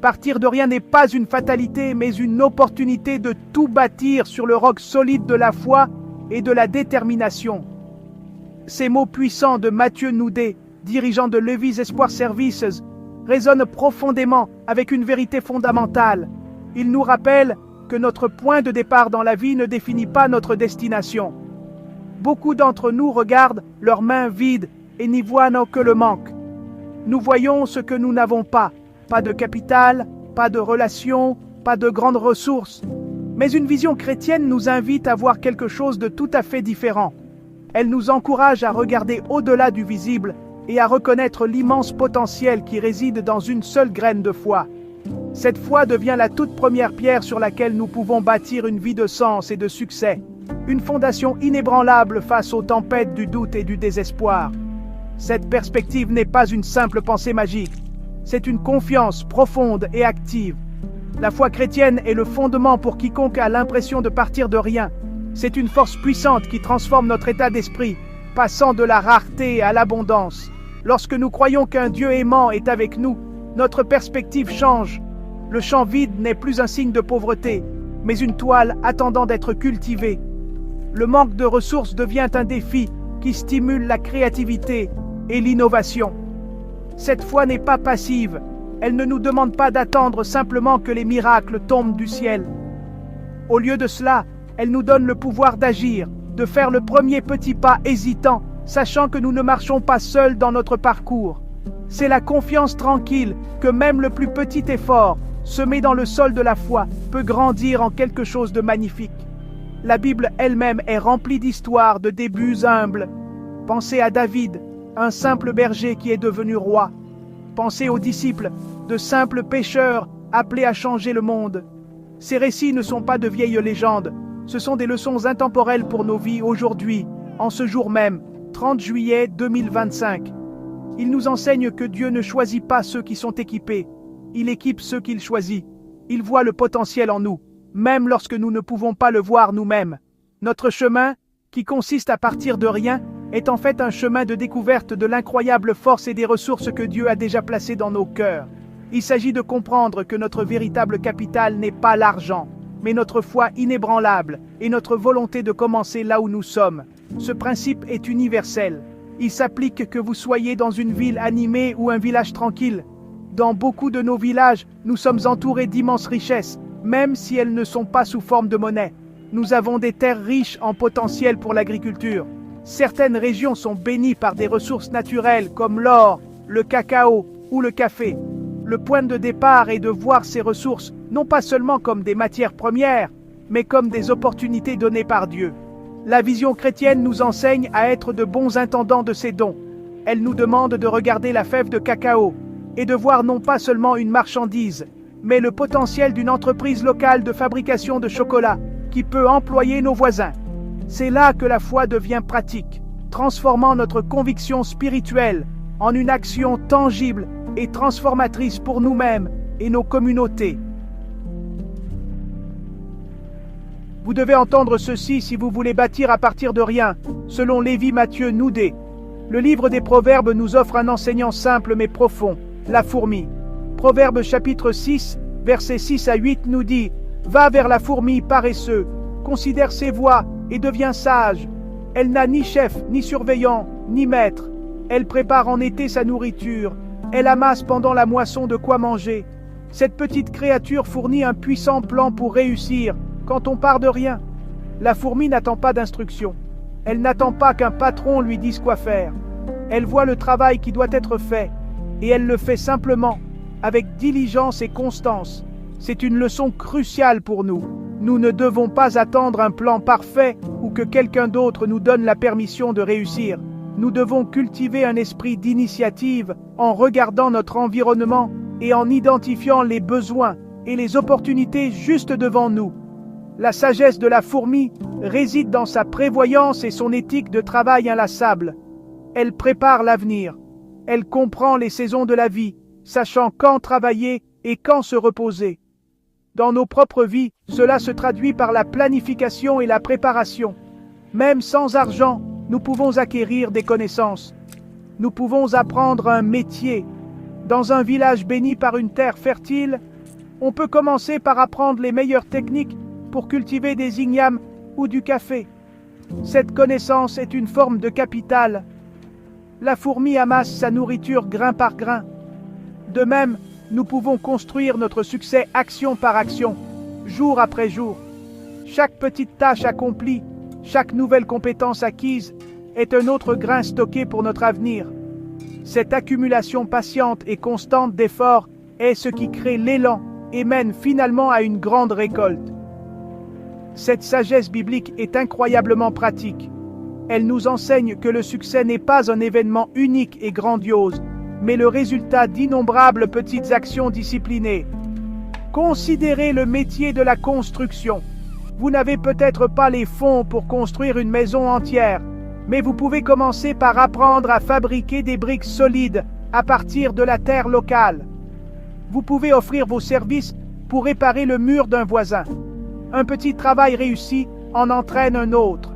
Partir de rien n'est pas une fatalité, mais une opportunité de tout bâtir sur le roc solide de la foi et de la détermination. Ces mots puissants de Mathieu Noudet, dirigeant de Levi's Espoir Services, résonnent profondément avec une vérité fondamentale. Ils nous rappellent que notre point de départ dans la vie ne définit pas notre destination. Beaucoup d'entre nous regardent leurs mains vides et n'y voient que le manque. Nous voyons ce que nous n'avons pas. Pas de capital, pas de relations, pas de grandes ressources. Mais une vision chrétienne nous invite à voir quelque chose de tout à fait différent. Elle nous encourage à regarder au-delà du visible et à reconnaître l'immense potentiel qui réside dans une seule graine de foi. Cette foi devient la toute première pierre sur laquelle nous pouvons bâtir une vie de sens et de succès, une fondation inébranlable face aux tempêtes du doute et du désespoir. Cette perspective n'est pas une simple pensée magique, c'est une confiance profonde et active. La foi chrétienne est le fondement pour quiconque a l'impression de partir de rien. C'est une force puissante qui transforme notre état d'esprit, passant de la rareté à l'abondance. Lorsque nous croyons qu'un Dieu aimant est avec nous, notre perspective change. Le champ vide n'est plus un signe de pauvreté, mais une toile attendant d'être cultivée. Le manque de ressources devient un défi qui stimule la créativité et l'innovation. Cette foi n'est pas passive, elle ne nous demande pas d'attendre simplement que les miracles tombent du ciel. Au lieu de cela, elle nous donne le pouvoir d'agir, de faire le premier petit pas hésitant, sachant que nous ne marchons pas seuls dans notre parcours. C'est la confiance tranquille que même le plus petit effort, semé dans le sol de la foi, peut grandir en quelque chose de magnifique. La Bible elle-même est remplie d'histoires de débuts humbles. Pensez à David, un simple berger qui est devenu roi. Pensez aux disciples, de simples pécheurs appelés à changer le monde. Ces récits ne sont pas de vieilles légendes, ce sont des leçons intemporelles pour nos vies aujourd'hui, en ce jour même, 30 juillet 2025. Ils nous enseignent que Dieu ne choisit pas ceux qui sont équipés, il équipe ceux qu'il choisit. Il voit le potentiel en nous, même lorsque nous ne pouvons pas le voir nous-mêmes. Notre chemin, qui consiste à partir de rien, est en fait un chemin de découverte de l'incroyable force et des ressources que Dieu a déjà placées dans nos cœurs. Il s'agit de comprendre que notre véritable capital n'est pas l'argent, mais notre foi inébranlable et notre volonté de commencer là où nous sommes. Ce principe est universel. Il s'applique que vous soyez dans une ville animée ou un village tranquille. Dans beaucoup de nos villages, nous sommes entourés d'immenses richesses, même si elles ne sont pas sous forme de monnaie. Nous avons des terres riches en potentiel pour l'agriculture. Certaines régions sont bénies par des ressources naturelles comme l'or, le cacao ou le café. Le point de départ est de voir ces ressources non pas seulement comme des matières premières, mais comme des opportunités données par Dieu. La vision chrétienne nous enseigne à être de bons intendants de ces dons. Elle nous demande de regarder la fève de cacao et de voir non pas seulement une marchandise, mais le potentiel d'une entreprise locale de fabrication de chocolat qui peut employer nos voisins. C'est là que la foi devient pratique, transformant notre conviction spirituelle en une action tangible et transformatrice pour nous-mêmes et nos communautés. Vous devez entendre ceci si vous voulez bâtir à partir de rien, selon Lévi Mathieu Noudet. Le livre des Proverbes nous offre un enseignant simple mais profond, la fourmi. Proverbes chapitre 6, versets 6 à 8 nous dit « Va vers la fourmi paresseux, considère ses voies et deviens sage. Elle n'a ni chef, ni surveillant, ni maître. Elle prépare en été sa nourriture. Elle amasse pendant la moisson de quoi manger. Cette petite créature fournit un puissant plan pour réussir quand on part de rien. La fourmi n'attend pas d'instruction. Elle n'attend pas qu'un patron lui dise quoi faire. Elle voit le travail qui doit être fait et elle le fait simplement, avec diligence et constance. C'est une leçon cruciale pour nous. Nous ne devons pas attendre un plan parfait ou que quelqu'un d'autre nous donne la permission de réussir. Nous devons cultiver un esprit d'initiative en regardant notre environnement et en identifiant les besoins et les opportunités juste devant nous. La sagesse de la fourmi réside dans sa prévoyance et son éthique de travail inlassable. Elle prépare l'avenir. Elle comprend les saisons de la vie, sachant quand travailler et quand se reposer. Dans nos propres vies, cela se traduit par la planification et la préparation. Même sans argent, nous pouvons acquérir des connaissances. Nous pouvons apprendre un métier. Dans un village béni par une terre fertile, On peut commencer par apprendre les meilleures techniques pour cultiver des ignames ou du café. Cette connaissance est une forme de capital. La fourmi amasse sa nourriture grain par grain. De même, nous pouvons construire notre succès action par action, jour après jour. Chaque petite tâche accomplie, chaque nouvelle compétence acquise est un autre grain stocké pour notre avenir. Cette accumulation patiente et constante d'efforts est ce qui crée l'élan et mène finalement à une grande récolte. Cette sagesse biblique est incroyablement pratique. Elle nous enseigne que le succès n'est pas un événement unique et grandiose, mais le résultat d'innombrables petites actions disciplinées. Considérez le métier de la construction. Vous n'avez peut-être pas les fonds pour construire une maison entière, mais vous pouvez commencer par apprendre à fabriquer des briques solides à partir de la terre locale. Vous pouvez offrir vos services pour réparer le mur d'un voisin. Un petit travail réussi en entraîne un autre.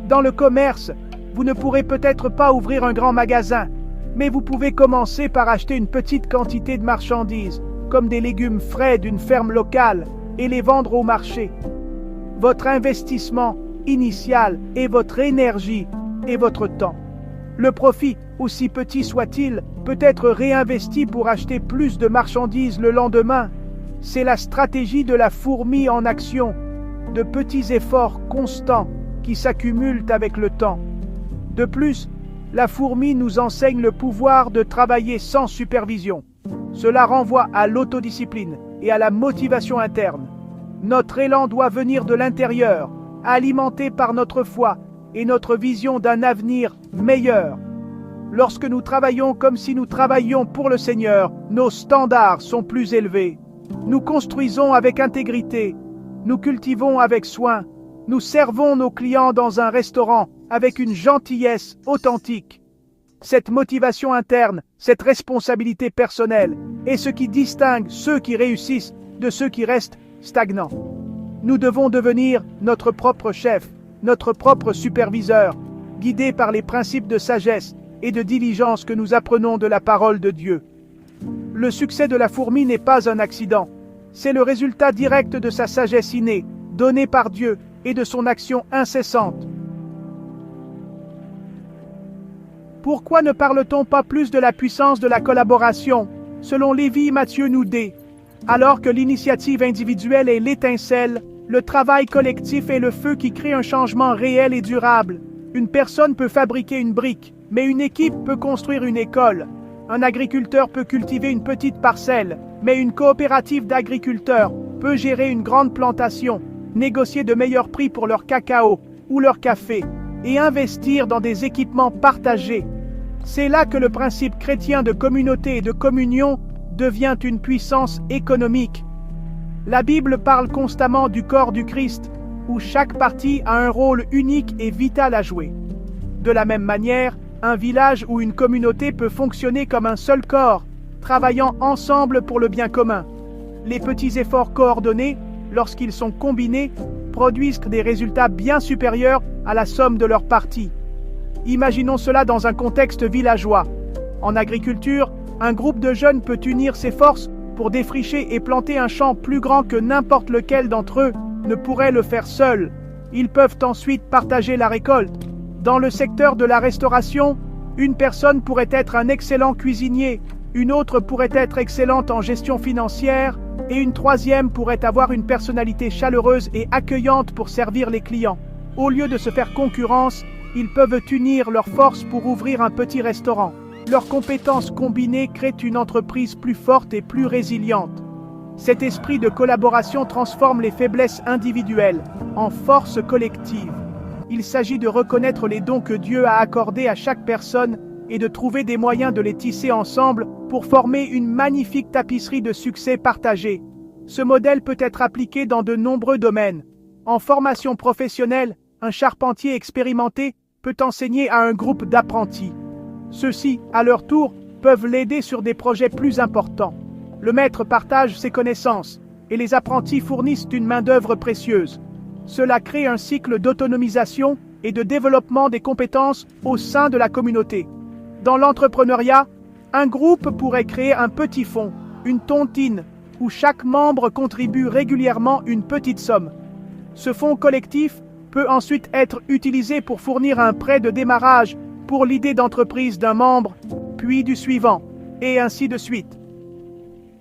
Dans le commerce, vous ne pourrez peut-être pas ouvrir un grand magasin, mais vous pouvez commencer par acheter une petite quantité de marchandises, comme des légumes frais d'une ferme locale, et les vendre au marché. Votre investissement initial est votre énergie et votre temps. Le profit, aussi petit soit-il, peut être réinvesti pour acheter plus de marchandises le lendemain. C'est la stratégie de la fourmi en action, de petits efforts constants qui s'accumulent avec le temps. De plus, la fourmi nous enseigne le pouvoir de travailler sans supervision. Cela renvoie à l'autodiscipline et à la motivation interne. Notre élan doit venir de l'intérieur, alimenté par notre foi et notre vision d'un avenir meilleur. Lorsque nous travaillons comme si nous travaillions pour le Seigneur, nos standards sont plus élevés. Nous construisons avec intégrité, nous cultivons avec soin, nous servons nos clients dans un restaurant avec une gentillesse authentique. Cette motivation interne, cette responsabilité personnelle est ce qui distingue ceux qui réussissent de ceux qui restent stagnants. Nous devons devenir notre propre chef, notre propre superviseur, guidés par les principes de sagesse et de diligence que nous apprenons de la parole de Dieu. Le succès de la fourmi n'est pas un accident, c'est le résultat direct de sa sagesse innée, donnée par Dieu, et de son action incessante. Pourquoi ne parle-t-on pas plus de la puissance de la collaboration, selon Lévi Matthieu Noudet, alors que l'initiative individuelle est l'étincelle, le travail collectif est le feu qui crée un changement réel et durable. Une personne peut fabriquer une brique, mais une équipe peut construire une école. Un agriculteur peut cultiver une petite parcelle, mais une coopérative d'agriculteurs peut gérer une grande plantation, négocier de meilleurs prix pour leur cacao ou leur café, et investir dans des équipements partagés. C'est là que le principe chrétien de communauté et de communion devient une puissance économique. La Bible parle constamment du corps du Christ, où chaque partie a un rôle unique et vital à jouer. De la même manière, un village ou une communauté peut fonctionner comme un seul corps, travaillant ensemble pour le bien commun. Les petits efforts coordonnés, lorsqu'ils sont combinés, produisent des résultats bien supérieurs à la somme de leurs parties. Imaginons cela dans un contexte villageois. En agriculture, un groupe de jeunes peut unir ses forces pour défricher et planter un champ plus grand que n'importe lequel d'entre eux ne pourrait le faire seul. Ils peuvent ensuite partager la récolte. Dans le secteur de la restauration, une personne pourrait être un excellent cuisinier, une autre pourrait être excellente en gestion financière, et une troisième pourrait avoir une personnalité chaleureuse et accueillante pour servir les clients. Au lieu de se faire concurrence, ils peuvent unir leurs forces pour ouvrir un petit restaurant. Leurs compétences combinées créent une entreprise plus forte et plus résiliente. Cet esprit de collaboration transforme les faiblesses individuelles en force collective. Il s'agit de reconnaître les dons que Dieu a accordés à chaque personne et de trouver des moyens de les tisser ensemble pour former une magnifique tapisserie de succès partagé. Ce modèle peut être appliqué dans de nombreux domaines. En formation professionnelle, un charpentier expérimenté peut enseigner à un groupe d'apprentis. Ceux-ci, à leur tour, peuvent l'aider sur des projets plus importants. Le maître partage ses connaissances et les apprentis fournissent une main-d'œuvre précieuse. Cela crée un cycle d'autonomisation et de développement des compétences au sein de la communauté. Dans l'entrepreneuriat, un groupe pourrait créer un petit fonds, une tontine, où chaque membre contribue régulièrement une petite somme. Ce fonds collectif peut ensuite être utilisé pour fournir un prêt de démarrage pour l'idée d'entreprise d'un membre, puis du suivant, et ainsi de suite.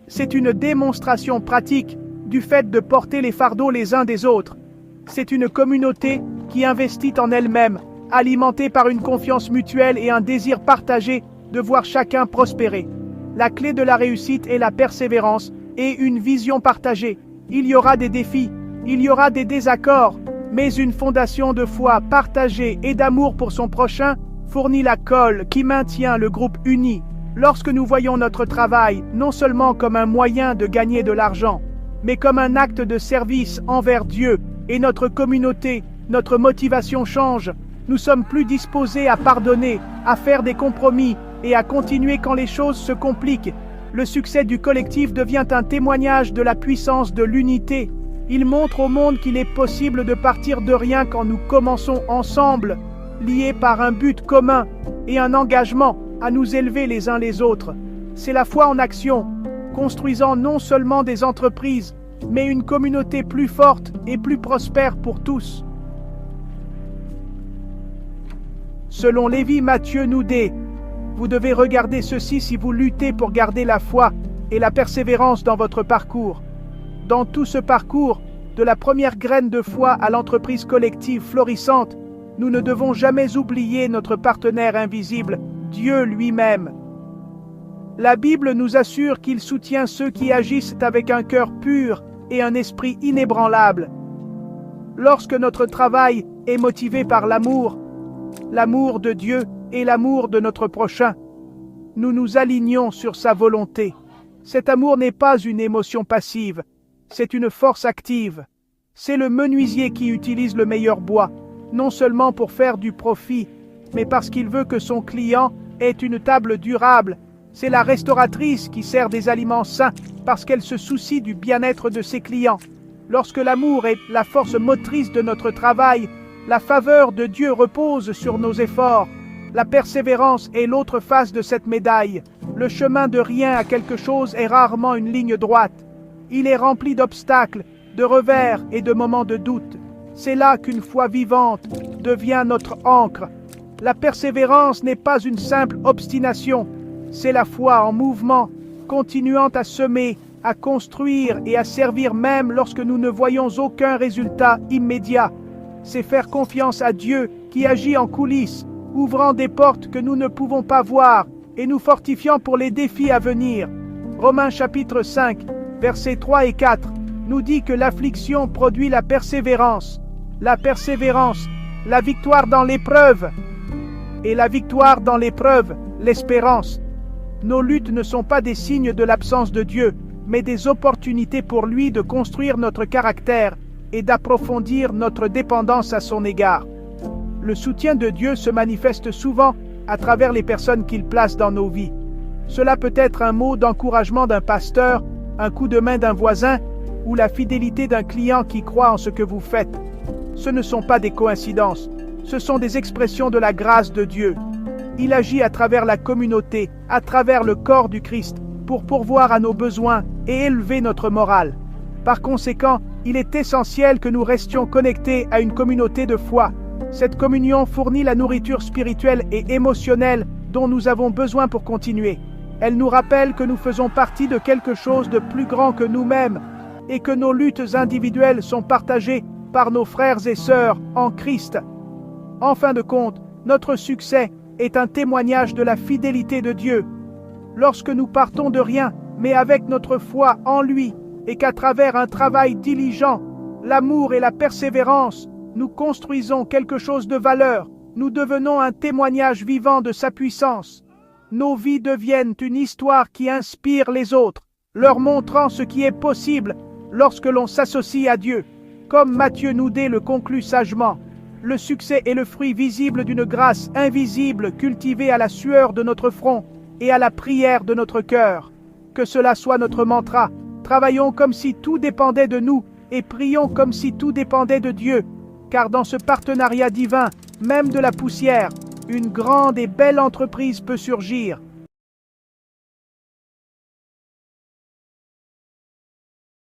C'est une démonstration pratique du fait de porter les fardeaux les uns des autres. C'est une communauté qui investit en elle-même, alimentée par une confiance mutuelle et un désir partagé de voir chacun prospérer. La clé de la réussite est la persévérance et une vision partagée. Il y aura des défis, il y aura des désaccords, mais une fondation de foi partagée et d'amour pour son prochain fournit la colle qui maintient le groupe uni. Lorsque nous voyons notre travail non seulement comme un moyen de gagner de l'argent, mais comme un acte de service envers Dieu et notre communauté, notre motivation change. Nous sommes plus disposés à pardonner, à faire des compromis et à continuer quand les choses se compliquent. Le succès du collectif devient un témoignage de la puissance de l'unité. Il montre au monde qu'il est possible de partir de rien quand nous commençons ensemble, liés par un but commun et un engagement à nous élever les uns les autres. C'est la foi en action, construisant non seulement des entreprises, mais une communauté plus forte et plus prospère pour tous. Selon Lévi Mathieu Noudet, vous devez regarder ceci si vous luttez pour garder la foi et la persévérance dans votre parcours. Dans tout ce parcours, de la première graine de foi à l'entreprise collective florissante, nous ne devons jamais oublier notre partenaire invisible, Dieu lui-même. La Bible nous assure qu'il soutient ceux qui agissent avec un cœur pur et un esprit inébranlable. Lorsque notre travail est motivé par l'amour de Dieu et l'amour de notre prochain, nous nous alignons sur sa volonté. Cet amour n'est pas une émotion passive, c'est une force active. C'est le menuisier qui utilise le meilleur bois, non seulement pour faire du profit, mais parce qu'il veut que son client ait une table durable. C'est la restauratrice qui sert des aliments sains parce qu'elle se soucie du bien-être de ses clients. Lorsque l'amour est la force motrice de notre travail, la faveur de Dieu repose sur nos efforts. La persévérance est l'autre face de cette médaille. Le chemin de rien à quelque chose est rarement une ligne droite. Il est rempli d'obstacles, de revers et de moments de doute. C'est là qu'une foi vivante devient notre ancre. La persévérance n'est pas une simple obstination, c'est la foi en mouvement, continuant à semer, à construire et à servir même lorsque nous ne voyons aucun résultat immédiat. C'est faire confiance à Dieu qui agit en coulisses, ouvrant des portes que nous ne pouvons pas voir et nous fortifiant pour les défis à venir. Romains chapitre 5, versets 3 et 4 nous dit que l'affliction produit la persévérance, la victoire dans l'épreuve, et la victoire dans l'épreuve, l'espérance. Nos luttes ne sont pas des signes de l'absence de Dieu, mais des opportunités pour lui de construire notre caractère et d'approfondir notre dépendance à son égard. Le soutien de Dieu se manifeste souvent à travers les personnes qu'il place dans nos vies. Cela peut être un mot d'encouragement d'un pasteur, un coup de main d'un voisin ou la fidélité d'un client qui croit en ce que vous faites. Ce ne sont pas des coïncidences, ce sont des expressions de la grâce de Dieu. Il agit à travers la communauté, à travers le corps du Christ, pour pourvoir à nos besoins et élever notre morale. Par conséquent, il est essentiel que nous restions connectés à une communauté de foi. Cette communion fournit la nourriture spirituelle et émotionnelle dont nous avons besoin pour continuer. Elle nous rappelle que nous faisons partie de quelque chose de plus grand que nous-mêmes et que nos luttes individuelles sont partagées par nos frères et sœurs en Christ. En fin de compte, notre succès est un témoignage de la fidélité de Dieu. Lorsque nous partons de rien, mais avec notre foi en lui, et qu'à travers un travail diligent, l'amour et la persévérance, nous construisons quelque chose de valeur, nous devenons un témoignage vivant de sa puissance. Nos vies deviennent une histoire qui inspire les autres, leur montrant ce qui est possible lorsque l'on s'associe à Dieu. Comme Mathieu Noudet le conclut sagement, le succès est le fruit visible d'une grâce invisible cultivée à la sueur de notre front et à la prière de notre cœur. Que cela soit notre mantra. Travaillons comme si tout dépendait de nous et prions comme si tout dépendait de Dieu. Car dans ce partenariat divin, même de la poussière, une grande et belle entreprise peut surgir.